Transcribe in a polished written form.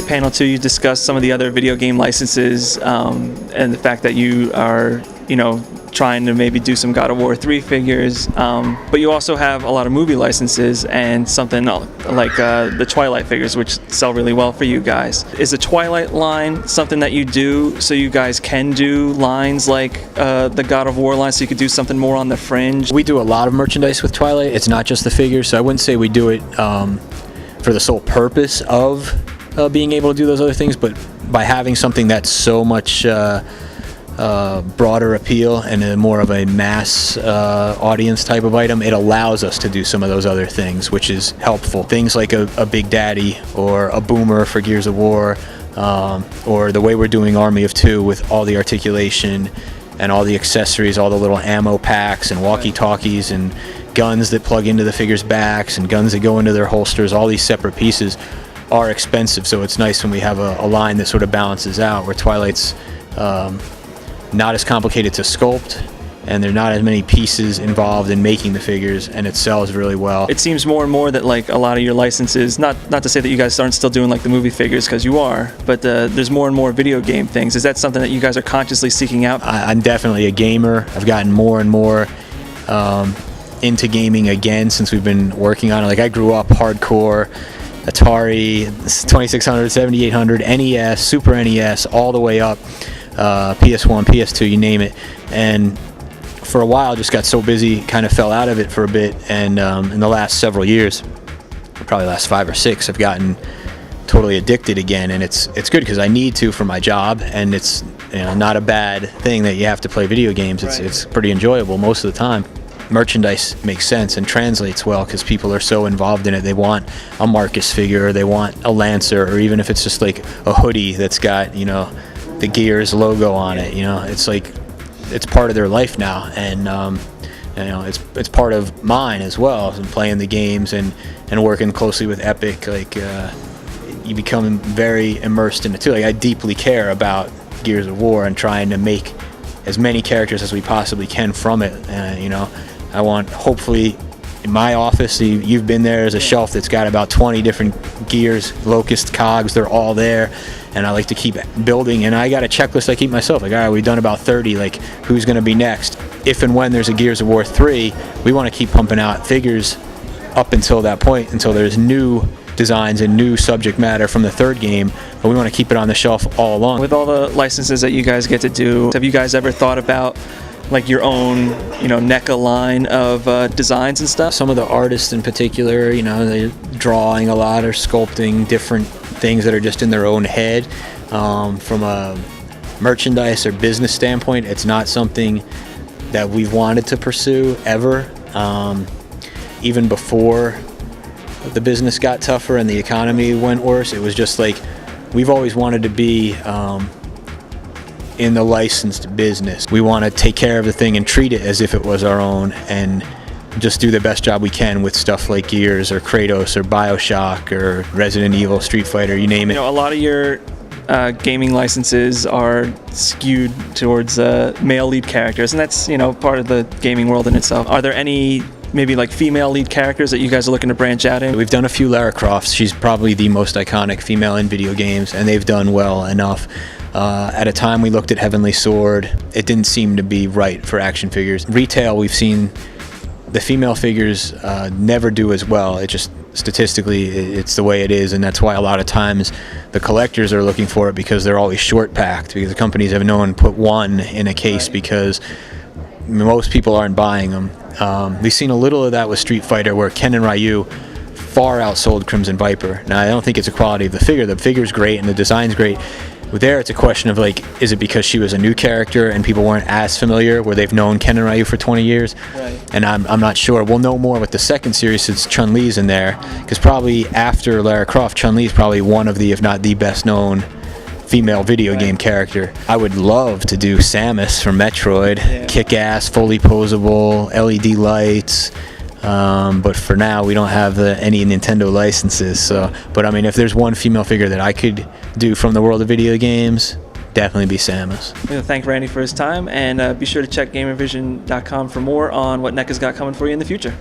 panel 2, you discussed some of the other video game licenses and the fact that you are, trying to maybe do some God of War 3 figures, but you also have a lot of movie licenses and something like the Twilight figures, which sell really well for you guys. Is the Twilight line something that you do so you guys can do lines like the God of War line, so you could do something more on the fringe? We do a lot of merchandise with Twilight. It's not just the figures, so I wouldn't say we do it for the sole purpose of being able to do those other things, but by having something that's so much broader appeal and more of a mass audience type of item, it allows us to do some of those other things, which is helpful. Things like a Big Daddy or a Boomer for Gears of War, or the way we're doing Army of Two with all the articulation and all the accessories, all the little ammo packs and walkie-talkies and guns that plug into the figures' backs and guns that go into their holsters. All these separate pieces are expensive, so it's nice when we have a line that sort of balances out, where Twilight's not as complicated to sculpt, and there are not as many pieces involved in making the figures, and it sells really well. It seems more and more that like a lot of your licenses, not to say that you guys aren't still doing like the movie figures, because you are, but there's more and more video game things. Is that something that you guys are consciously seeking out? I'm definitely a gamer. I've gotten more and more into gaming again since we've been working on it. Like, I grew up hardcore Atari, 2600, 7800, NES, Super NES, all the way up. PS1, PS2, you name it, and for a while just got so busy, kind of fell out of it for a bit, and in the last several years, probably the last 5 or 6, I've gotten totally addicted again, and it's good because I need to for my job, and it's not a bad thing that you have to play video games. It's pretty enjoyable most of the time. Merchandise makes sense and translates well because people are so involved in it. They want a Marcus figure, or they want a Lancer, or even if it's just like a hoodie that's got the Gears logo on it. It's like it's part of their life now, and it's part of mine as well. And playing the games and working closely with Epic, like you become very immersed in it too. Like, I deeply care about Gears of War and trying to make as many characters as we possibly can from it. I want, hopefully, in my office, you've been there, there's a shelf that's got about 20 different Gears, Locust, Cogs, they're all there, and I like to keep building, and I got a checklist I keep myself, like, all right, we've done about 30, like, who's going to be next? If and when there's a Gears of War 3, we want to keep pumping out figures up until that point, until there's new designs and new subject matter from the third game, but we want to keep it on the shelf all along. With all the licenses that you guys get to do, have you guys ever thought about like your own, NECA line of designs and stuff? Some of the artists in particular, they're drawing a lot or sculpting different things that are just in their own head. From a merchandise or business standpoint, it's not something that we've wanted to pursue ever. Even before the business got tougher and the economy went worse, it was just like, we've always wanted to be in the licensed business. We want to take care of the thing and treat it as if it was our own, and just do the best job we can with stuff like Gears or Kratos or BioShock or Resident Evil, Street Fighter, you name it. A lot of your gaming licenses are skewed towards male lead characters, and that's part of the gaming world in itself. Are there any maybe like female lead characters that you guys are looking to branch out in? We've done a few Lara Crofts. She's probably the most iconic female in video games, and they've done well enough. At a time we looked at Heavenly Sword, it didn't seem to be right for action figures. Retail, we've seen the female figures never do as well. It just, statistically, it's the way it is, and that's why a lot of times the collectors are looking for it, because they're always short packed, because the companies have known put one in a case, because most people aren't buying them. We've seen a little of that with Street Fighter, where Ken and Ryu far outsold Crimson Viper. Now, I don't think it's a quality of the figure. The figure's great and the design's great. There, it's a question of like, is it because she was a new character and people weren't as familiar, where they've known Ken and Ryu for 20 years? Right. And I'm not sure. We'll know more with the second series, since Chun-Li's in there, because probably after Lara Croft, Chun-Li's probably one of the, if not the best known female video game character. I would love to do Samus from Metroid, kick-ass, fully posable, LED lights. But for now, we don't have any Nintendo licenses. So, but I mean, if there's one female figure that I could do from the world of video games, definitely be Samus. I'm going to thank Randy for his time, and be sure to check gamervision.com for more on what NECA's got coming for you in the future.